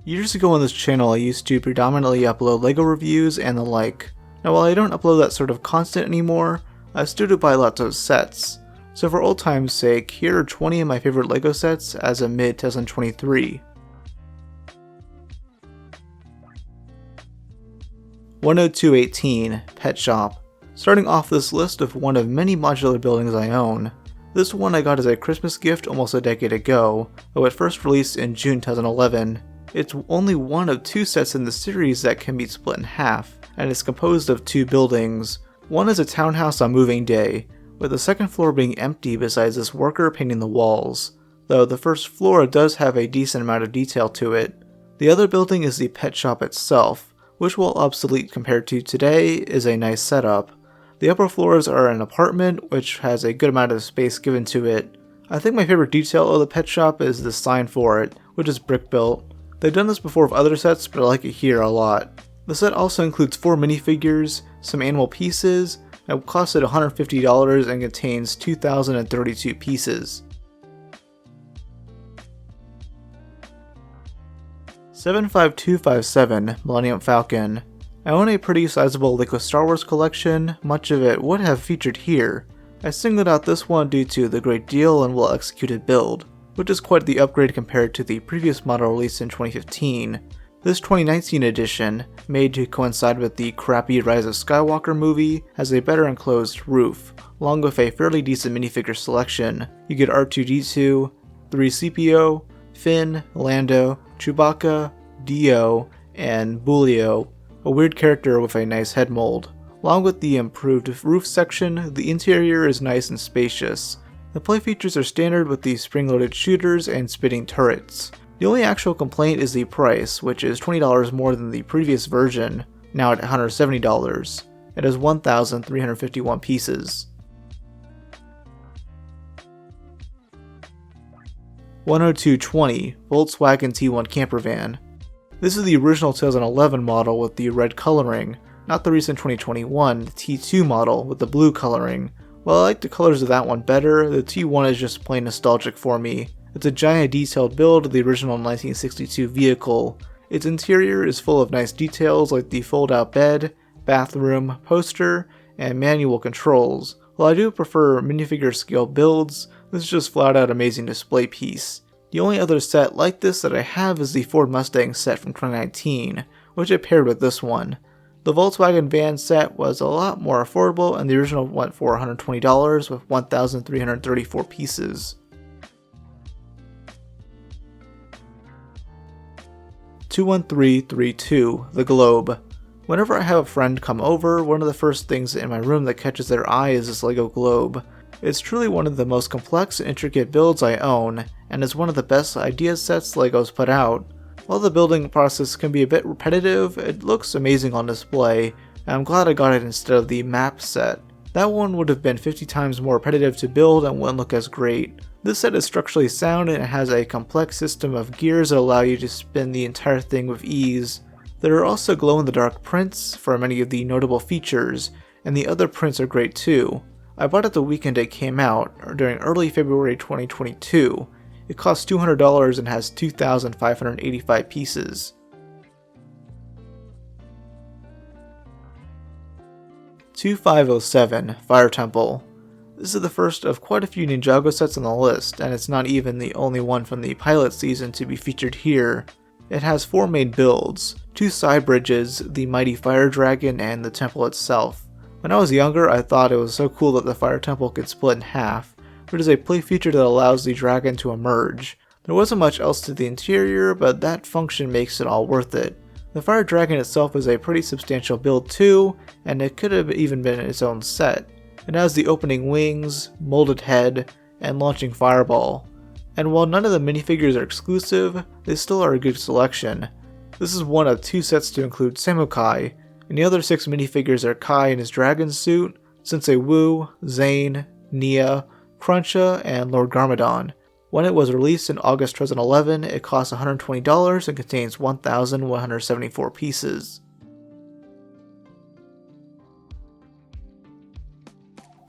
Years ago on this channel I used to predominantly upload LEGO reviews and the like. Now while I don't upload that sort of content anymore, I still do buy lots of sets. So for old time's sake, here are 20 of my favorite LEGO sets as of mid-2023. 10218 Pet Shop. Starting off this list of one of many modular buildings I own. This one I got as a Christmas gift almost a decade ago, though it first released in June 2011. It's only one of two sets in the series that can be split in half, and it's composed of two buildings. One is a townhouse on moving day, with the second floor being empty besides this worker painting the walls, though the first floor does have a decent amount of detail to it. The other building is the pet shop itself, which while obsolete compared to today is a nice setup. The upper floors are an apartment which has a good amount of space given to it. I think my favorite detail of the pet shop is the sign for it, which is brick built. They've done this before with other sets, but I like it here a lot. The set also includes 4 minifigures, some animal pieces, and it costed $150 and contains 2,032 pieces. 75257 Millennium Falcon. I own a pretty sizable LEGO Star Wars collection, much of it would have featured here. I singled out this one due to the great deal and well executed build, which is quite the upgrade compared to the previous model released in 2015. This 2019 edition, made to coincide with the crappy Rise of Skywalker movie, has a better enclosed roof, along with a fairly decent minifigure selection. You get R2-D2, 3CPO, Finn, Lando, Chewbacca, Dio, and Bulio, a weird character with a nice head mold. Along with the improved roof section, the interior is nice and spacious. The play features are standard with the spring-loaded shooters and spitting turrets. The only actual complaint is the price, which is $20 more than the previous version, now at $170. It has 1,351 pieces. 10220 Volkswagen T1 Camper Van. This is the original 2011 model with the red coloring, not the recent 2021 T2 model with the blue coloring. While I like the colors of that one better, the T1 is just plain nostalgic for me. It's a giant detailed build of the original 1962 vehicle. Its interior is full of nice details like the fold-out bed, bathroom, poster, and manual controls. While I do prefer minifigure scale builds, this is just flat out amazing display piece. The only other set like this that I have is the Ford Mustang set from 2019, which I paired with this one. The Volkswagen van set was a lot more affordable and the original went for $120 with 1,334 pieces. 21332 The Globe. Whenever I have a friend come over, one of the first things in my room that catches their eye is this LEGO globe. It's truly one of the most complex and intricate builds I own, and is one of the best idea sets LEGO's put out. While the building process can be a bit repetitive, it looks amazing on display, and I'm glad I got it instead of the map set. That one would have been 50 times more repetitive to build and wouldn't look as great. This set is structurally sound and it has a complex system of gears that allow you to spin the entire thing with ease. There are also glow-in-the-dark prints for many of the notable features, and the other prints are great too. I bought it the weekend it came out, during early February 2022. It costs $200 and has 2,585 pieces. 2507 Fire Temple. This is the first of quite a few Ninjago sets on the list, and it's not even the only one from the pilot season to be featured here. It has 4 main builds, 2 side bridges, the mighty fire dragon, and the temple itself. When I was younger, I thought it was so cool that the fire temple could split in half, which is a play feature that allows the dragon to emerge. There wasn't much else to the interior, but that function makes it all worth it. The fire dragon itself is a pretty substantial build too, and it could have even been its own set. It has the opening wings, molded head, and launching fireball. And while none of the minifigures are exclusive, they still are a good selection. This is one of 2 sets to include Samukai, and the other 6 minifigures are Kai in his dragon suit, Sensei Wu, Zane, Nia, Cruncha, and Lord Garmadon. When it was released in August 2011, it cost $120 and contains 1,174 pieces.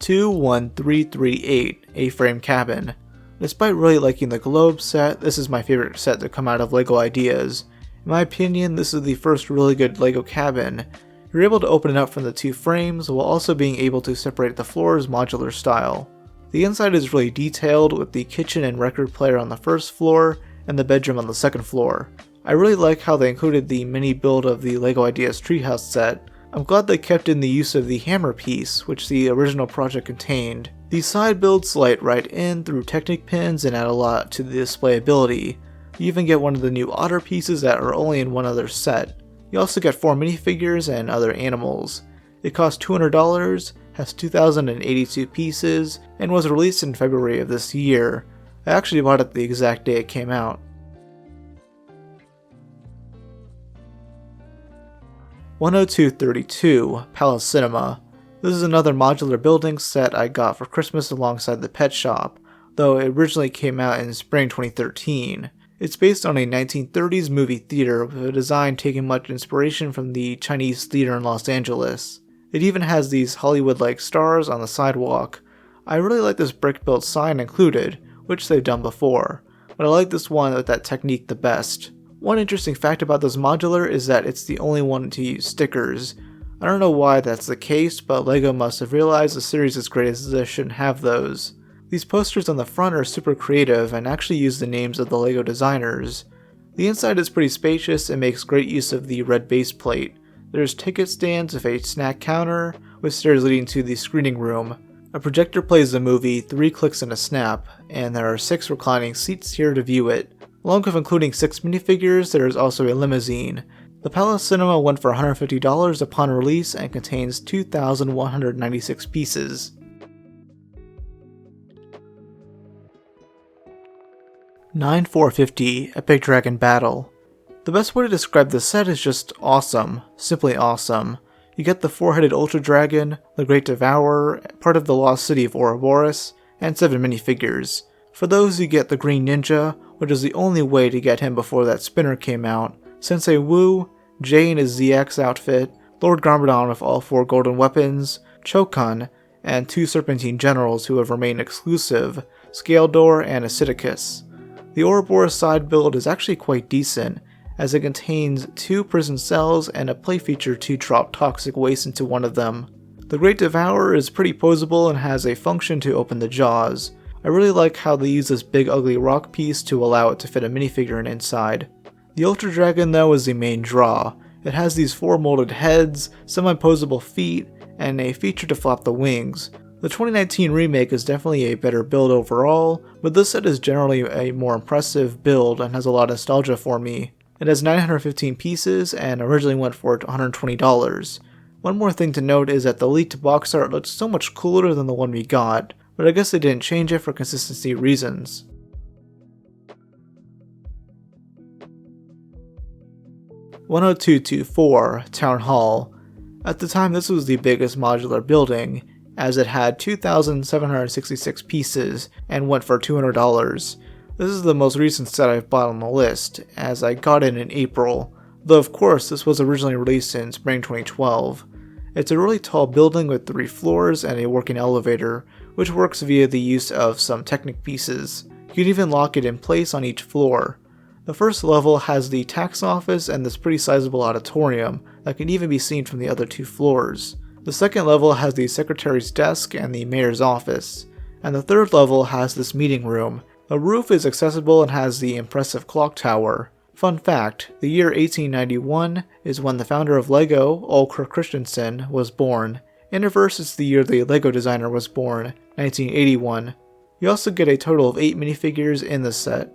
21338 A-Frame Cabin. Despite really liking the Globe set, this is my favorite set to come out of LEGO Ideas. In my opinion, this is the first really good LEGO cabin. You're able to open it up from the two frames while also being able to separate the floors modular style. The inside is really detailed with the kitchen and record player on the first floor and the bedroom on the second floor. I really like how they included the mini build of the LEGO Ideas Treehouse set. I'm glad they kept in the use of the hammer piece, which the original project contained. These side builds slide right in through Technic pins and add a lot to the displayability. You even get one of the new otter pieces that are only in one other set. You also get 4 minifigures and other animals. It costs $200, has 2,082 pieces, and was released in February of this year. I actually bought it the exact day it came out. $102.32 Palace Cinema. This is another modular building set I got for Christmas alongside the pet shop, though it originally came out in spring 2013. It's based on a 1930s movie theater with a design taking much inspiration from the Chinese theater in Los Angeles. It even has these Hollywood-like stars on the sidewalk. I really like this brick-built sign included, which they've done before, but I like this one with that technique the best. One interesting fact about this modular is that it's the only one to use stickers. I don't know why that's the case, but LEGO must have realized a series as great as this shouldn't have those. These posters on the front are super creative and actually use the names of the LEGO designers. The inside is pretty spacious and makes great use of the red base plate. There's ticket stands with a snack counter, with stairs leading to the screening room. A projector plays the movie 3 clicks and a snap, and there are 6 reclining seats here to view it. Along with including 6 minifigures, there is also a limousine. The Palace Cinema went for $150 upon release and contains 2,196 pieces. $9,450 Epic Dragon Battle. The best way to describe this set is just awesome. Simply awesome. You get the 4-headed Ultra Dragon, the Great Devourer, part of the Lost City of Ouroboros, and 7 minifigures. For those, you get the Green Ninja, which is the only way to get him before that spinner came out, Sensei Wu, Jay in his ZX outfit, Lord Garmadon with all 4 golden weapons, Chokun, and 2 Serpentine generals who have remained exclusive, Scaldor and Acidicus. The Ouroboros side build is actually quite decent, as it contains 2 prison cells and a play feature to drop toxic waste into one of them. The Great Devourer is pretty posable and has a function to open the jaws. I really like how they use this big ugly rock piece to allow it to fit a minifigure inside. The Ultra Dragon though is the main draw. It has these 4 molded heads, semi-posable feet, and a feature to flap the wings. The 2019 remake is definitely a better build overall, but this set is generally a more impressive build and has a lot of nostalgia for me. It has 915 pieces and originally went for $120. One more thing to note is that the leaked box art looks so much cooler than the one we got, but I guess they didn't change it for consistency reasons. $102.24 Town Hall. At the time, this was the biggest modular building, as it had 2,766 pieces and went for $200. This is the most recent set I've bought on the list, as I got it in April, though of course this was originally released in spring 2012. It's a really tall building with 3 floors and a working elevator, which works via the use of some Technic pieces. You can even lock it in place on each floor. The first level has the tax office and this pretty sizable auditorium that can even be seen from the other 2 floors. The second level has the secretary's desk and the mayor's office, and the third level has this meeting room. The roof is accessible and has the impressive clock tower. Fun fact, the year 1891 is when the founder of LEGO, Ole Kirk Christensen, was born. Interverse is the year the LEGO designer was born, 1981. You also get a total of 8 minifigures in the set.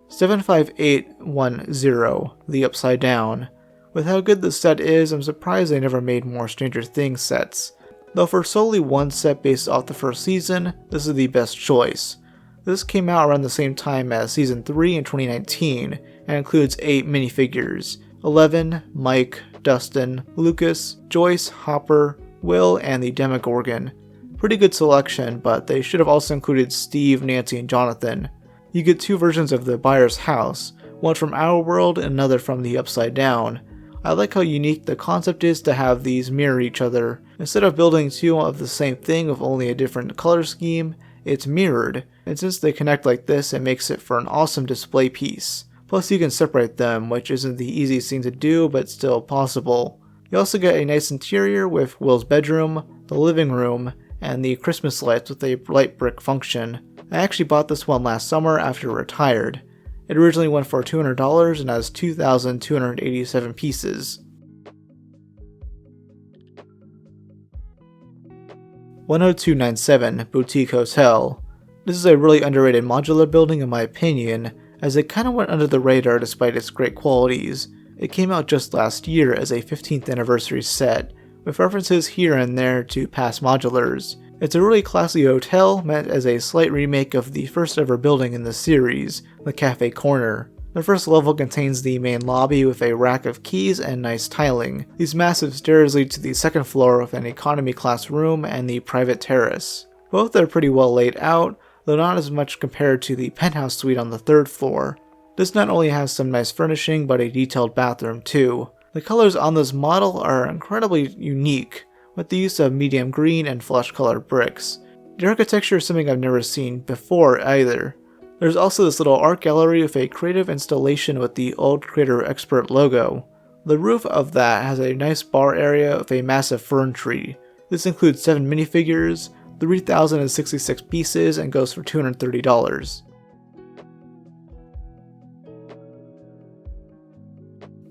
$75810, The Upside Down. With how good this set is, I'm surprised they never made more Stranger Things sets. Though for solely one set based off the first season, this is the best choice. This came out around the same time as Season 3 in 2019, and includes 8 minifigures. 11, Mike, Dustin, Lucas, Joyce, Hopper, Will, and the Demogorgon. Pretty good selection, but they should have also included Steve, Nancy, and Jonathan. You get 2 versions of the buyer's house, one from our world and another from the Upside Down. I like how unique the concept is to have these mirror each other. Instead of building 2 of the same thing with only a different color scheme, it's mirrored, and since they connect like this, it makes it for an awesome display piece. Plus you can separate them, which isn't the easiest thing to do, but still possible. You also get a nice interior with Will's bedroom, the living room, and the Christmas lights with a light brick function. I actually bought this one last summer after it retired. It originally went for $200 and has 2,287 pieces. 10297 Boutique Hotel. This is a really underrated modular building in my opinion, as it kinda went under the radar despite its great qualities. It came out just last year as a 15th anniversary set, with references here and there to past modulars. It's a really classy hotel meant as a slight remake of the first ever building in the series, the Cafe Corner. The first level contains the main lobby with a rack of keys and nice tiling. These massive stairs lead to the second floor with an economy class room and the private terrace. Both are pretty well laid out, though not as much compared to the penthouse suite on the third floor. This not only has some nice furnishing, but a detailed bathroom too. The colors on this model are incredibly unique, with the use of medium green and flesh colored bricks. The architecture is something I've never seen before either. There's also this little art gallery with a creative installation with the Old Creator Expert logo. The roof of that has a nice bar area with a massive fern tree. This includes 7 minifigures, 3,066 pieces, and goes for $230.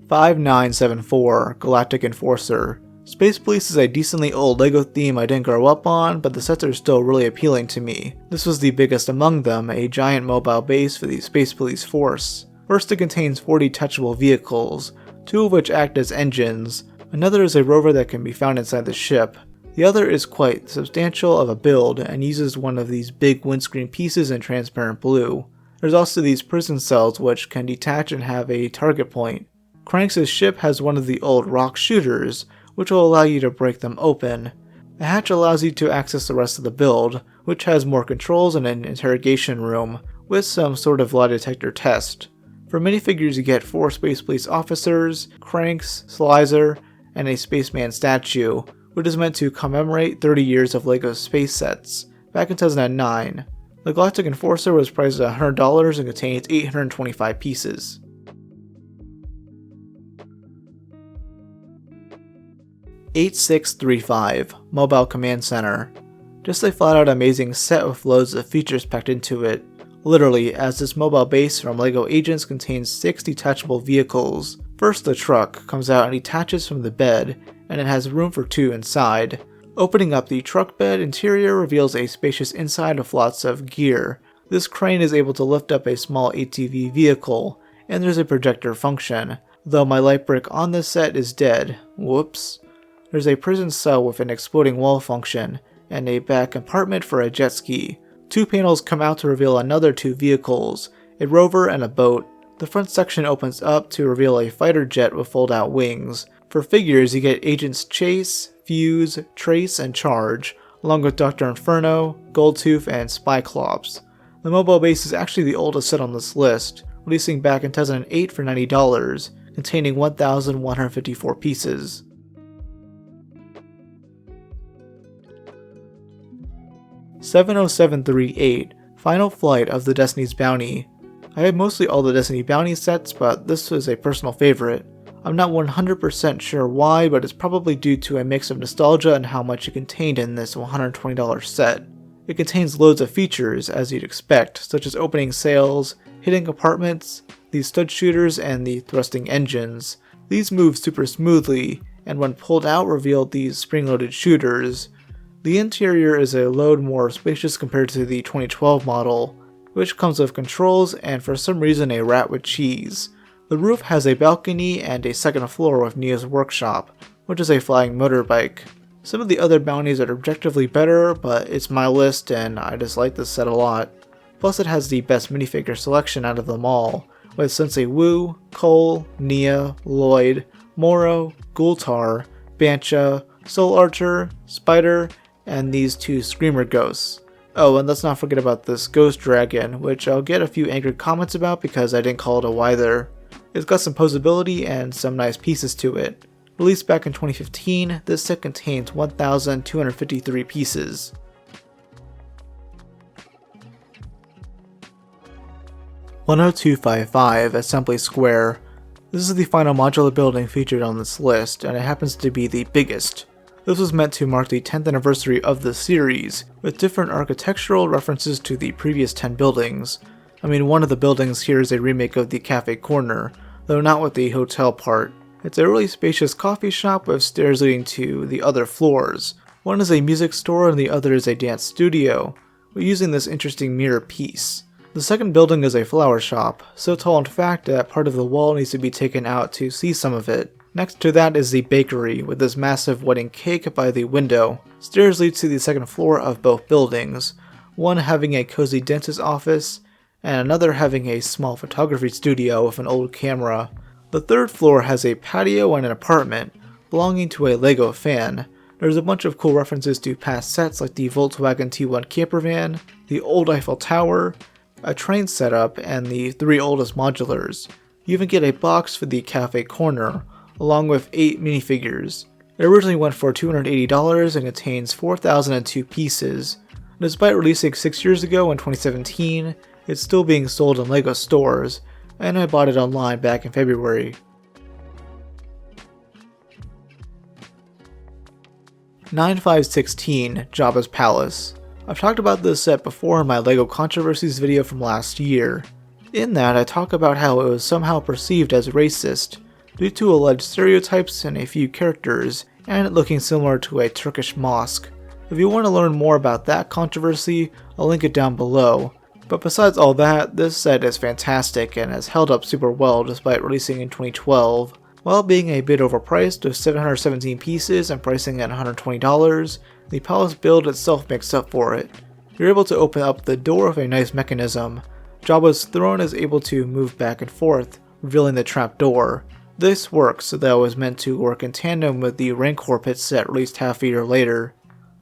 5974 Galactic Enforcer. Space Police is a decently old LEGO theme I didn't grow up on, but the sets are still really appealing to me. This was the biggest among them, a giant mobile base for the Space Police force. First, it contains 40 touchable vehicles, 2 of which act as engines. Another is a rover that can be found inside the ship. The other is quite substantial of a build and uses one of these big windscreen pieces in transparent blue. There's also these prison cells which can detach and have a target point. Cranks' ship has one of the old rock shooters, which will allow you to break them open. A hatch allows you to access the rest of the build, which has more controls and an interrogation room, with some sort of lie detector test. For minifigures you get 4 Space Police officers, Cranks, Slizer, and a spaceman statue, which is meant to commemorate 30 years of LEGO space sets, back in 2009. The Galactic Enforcer was priced at $100 and contains 825 pieces. 8635 Mobile Command Center. Just a flat out amazing set with loads of features packed into it. Literally, as this mobile base from LEGO Agents contains 6 detachable vehicles. First, the truck comes out and detaches from the bed, and it has room for 2 inside. Opening up the truck bed interior reveals a spacious inside with lots of gear. This crane is able to lift up a small ATV vehicle, and there's a projector function, though my light brick on this set is dead. Whoops. There's a prison cell with an exploding wall function, and a back compartment for a jet ski. 2 panels come out to reveal another 2 vehicles, a rover and a boat. The front section opens up to reveal a fighter jet with fold-out wings. For figures, you get Agents Chase, Fuse, Trace, and Charge, along with Dr. Inferno, Goldtooth, and Spyclops. The mobile base is actually the oldest set on this list, releasing back in 2008 for $90, containing 1,154 pieces. 70738 Final Flight of the Destiny's Bounty. I have mostly all the Destiny Bounty sets, but this is a personal favorite. I'm not 100% sure why, but it's probably due to a mix of nostalgia and how much it contained in this $120 set. It contains loads of features, as you'd expect, such as opening sails, hidden compartments, the stud shooters, and the thrusting engines. These move super smoothly, and when pulled out reveal these spring-loaded shooters. The interior is a load more spacious compared to the 2012 model, which comes with controls and for some reason a rat with cheese. The roof has a balcony and a second floor with Neo's workshop, which is a flying motorbike. Some of the other bounties are objectively better, but it's my list and I just like this set a lot. Plus it has the best minifigure selection out of them all, with Sensei Wu, Cole, Nia, Lloyd, Moro, Gultar, Bancha, Soul Archer, Spider, and these 2 Screamer Ghosts. Oh, and let's not forget about this Ghost Dragon, which I'll get a few angry comments about because I didn't call it a Wither. It's got some posability and some nice pieces to it. Released back in 2015, this set contains 1,253 pieces. 10255 Assembly Square. This is the final modular building featured on this list, and it happens to be the biggest. This was meant to mark the 10th anniversary of the series, with different architectural references to the previous 10 buildings. I mean, one of the buildings here is a remake of the Cafe Corner, though not with the hotel part. It's a really spacious coffee shop with stairs leading to the other floors. One is a music store and the other is a dance studio, but using this interesting mirror piece. The second building is a flower shop, so tall in fact that part of the wall needs to be taken out to see some of it. Next to that is the bakery, with this massive wedding cake by the window. Stairs lead to the second floor of both buildings, one having a cozy dentist's office, and another having a small photography studio with an old camera. The third floor has a patio and an apartment, belonging to a Lego fan. There's a bunch of cool references to past sets like the Volkswagen T1 camper van, the old Eiffel Tower, a train setup, and the 3 oldest modulars. You even get a box for the Cafe Corner, along with 8 minifigures. It originally went for $280 and contains 4,002 pieces. Despite releasing 6 years ago in 2017, it's still being sold in LEGO stores, and I bought it online back in February. 9516 Jabba's Palace. I've talked about this set before in my LEGO Controversies video from last year. In that, I talk about how it was somehow perceived as racist, due to alleged stereotypes and a few characters, and it looking similar to a Turkish mosque. If you want to learn more about that controversy, I'll link it down below. But besides all that, this set is fantastic and has held up super well despite releasing in 2012. While being a bit overpriced with 717 pieces and pricing at $120, the palace build itself makes up for it. You're able to open up the door with a nice mechanism. Jabba's throne is able to move back and forth, revealing the trap door. This works, though it was meant to work in tandem with the Rancor pit set released half a year later.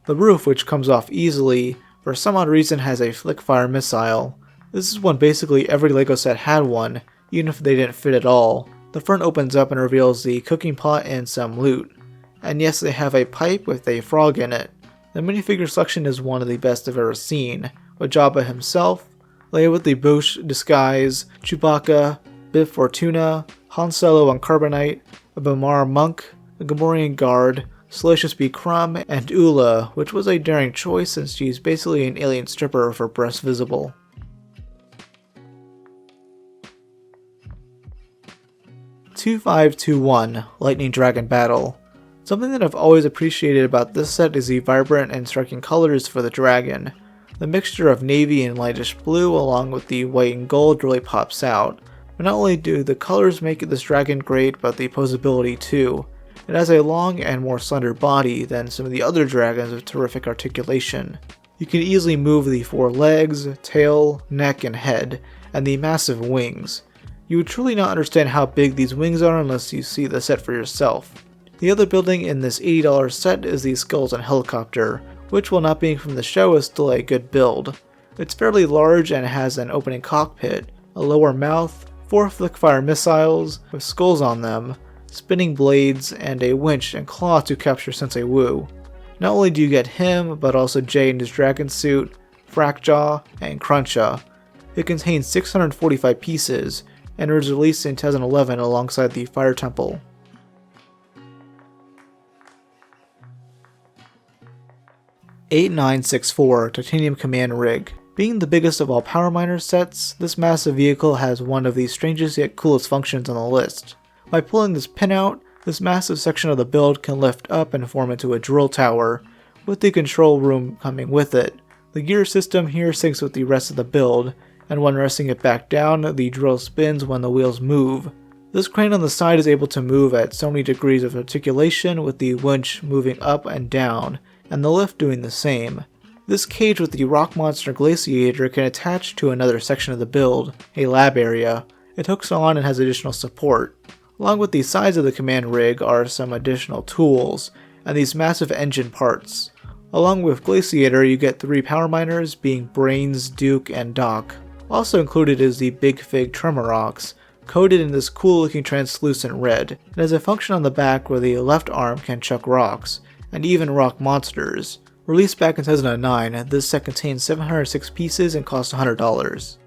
The roof, which comes off easily, for some odd reason has a flick-fire missile. This is one basically every LEGO set had one, even if they didn't fit at all. The front opens up and reveals the cooking pot and some loot. And yes, they have a pipe with a frog in it. The minifigure selection is one of the best I've ever seen, with Jabba himself, Leia with the Bouche disguise, Chewbacca, Bib Fortuna, Han Solo on Carbonite, a Bamar monk, a Gamorrean guard, Salacious B. Crumb, and Ula, which was a daring choice since she's basically an alien stripper with her breasts visible. $2521 Lightning Dragon Battle. Something that I've always appreciated about this set is the vibrant and striking colors for the dragon. The mixture of navy and lightish blue along with the white and gold really pops out. But not only do the colors make this dragon great, but the posability too. It has a long and more slender body than some of the other dragons with terrific articulation. You can easily move the 4 legs, tail, neck, and head, and the massive wings. You would truly not understand how big these wings are unless you see the set for yourself. The other building in this $80 set is the Skeleton Helicopter, which while not being from the show is still a good build. It's fairly large and has an opening cockpit, a lower mouth, 4 flick-fire missiles with skulls on them, spinning blades, and a winch and claw to capture Sensei Wu. Not only do you get him, but also Jay in his dragon suit, Frackjaw, and Cruncha. It contains 645 pieces, and was released in 2011 alongside the Fire Temple. $8964 Titanium Command Rig. Being the biggest of all Power Miner sets, this massive vehicle has one of the strangest yet coolest functions on the list. By pulling this pin out, this massive section of the build can lift up and form into a drill tower, with the control room coming with it. The gear system here syncs with the rest of the build, and when resting it back down, the drill spins when the wheels move. This crane on the side is able to move at so many degrees of articulation with the winch moving up and down, and the lift doing the same. This cage with the rock monster glaciator can attach to another section of the build, a lab area. It hooks on and has additional support. Along with the sides of the command rig are some additional tools, and these massive engine parts. Along with Glaciator, you get 3 power miners, being Brains, Duke, and Doc. Also included is the Big Fig Tremorox, coated in this cool looking translucent red. It has a function on the back where the left arm can chuck rocks, and even rock monsters. Released back in 2009, this set contains 706 pieces and cost $100.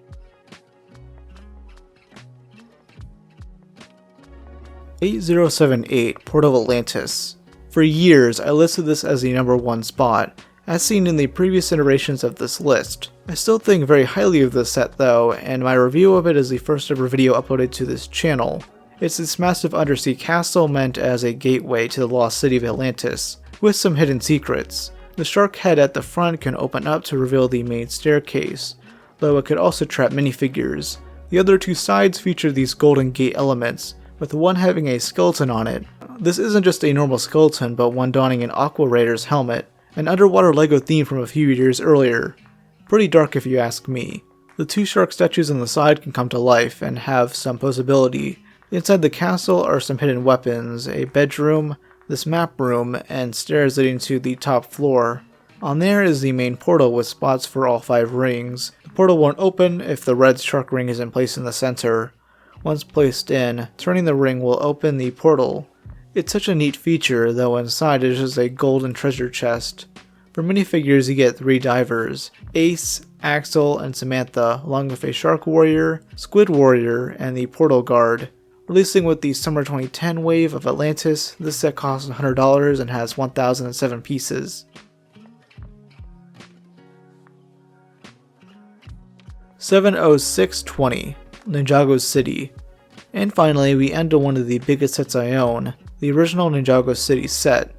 8078 Port of Atlantis. For years, I listed this as the #1 spot, as seen in the previous iterations of this list. I still think very highly of this set though, and my review of it is the first ever video uploaded to this channel. It's this massive undersea castle meant as a gateway to the lost city of Atlantis, with some hidden secrets. The shark head at the front can open up to reveal the main staircase, though it could also trap minifigures. The other two sides feature these golden gate elements, with one having a skeleton on it. This isn't just a normal skeleton, but one donning an Aqua Raider's helmet, an underwater LEGO theme from a few years earlier. Pretty dark if you ask me. The two shark statues on the side can come to life and have some posability. Inside the castle are some hidden weapons, a bedroom, this map room, and stairs leading to the top floor. On there is the main portal with spots for all 5 rings. The portal won't open if the red shark ring isn't placed in the center. Once placed in, turning the ring will open the portal. It's such a neat feature, though inside it is just a golden treasure chest. For minifigures you get 3 divers, Ace, Axel, and Samantha, along with a Shark Warrior, Squid Warrior, and the Portal Guard. Releasing with the Summer 2010 wave of Atlantis, this set costs $100 and has 1,007 pieces. $706.20 Ninjago City. And finally, we end on one of the biggest sets I own, the original Ninjago City set.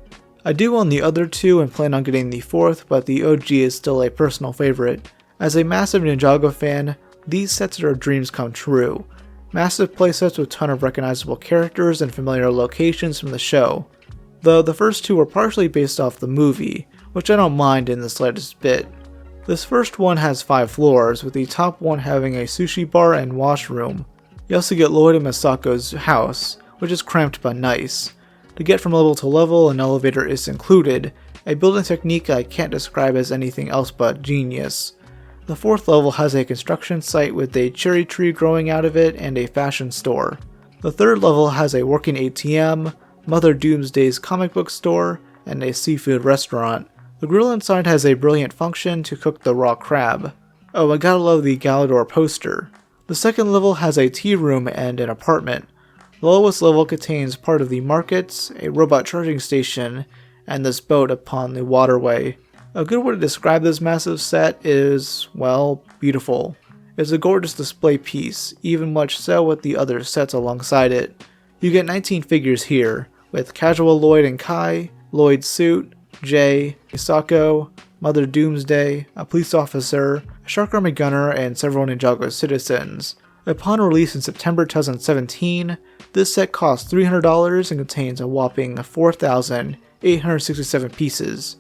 I do own the other 2 and plan on getting the 4th, but the OG is still a personal favorite. As a massive Ninjago fan, these sets are dreams come true. Massive playsets with a ton of recognizable characters and familiar locations from the show. Though the first 2 are partially based off the movie, which I don't mind in the slightest bit. This first one has 5 floors, with the top one having a sushi bar and washroom. You also get Lloyd and Masako's house, which is cramped but nice. To get from level to level, an elevator is included, a building technique I can't describe as anything else but genius. The 4th level has a construction site with a cherry tree growing out of it and a fashion store. The 3rd level has a working ATM, Mother Doomsday's comic book store, and a seafood restaurant. The grill inside has a brilliant function to cook the raw crab. Oh, I gotta love the Galador poster. The 2nd level has a tea room and an apartment. The lowest level contains part of the markets, a robot charging station, and this boat upon the waterway. A good way to describe this massive set is, well, beautiful. It's a gorgeous display piece, even much so with the other sets alongside it. You get 19 figures here, with casual Lloyd and Kai, Lloyd's suit, Jay, Misako, Mother Doomsday, a police officer, a Shark Army gunner, and several Ninjago citizens. Upon release in September 2017, this set costs $300 and contains a whopping 4,867 pieces.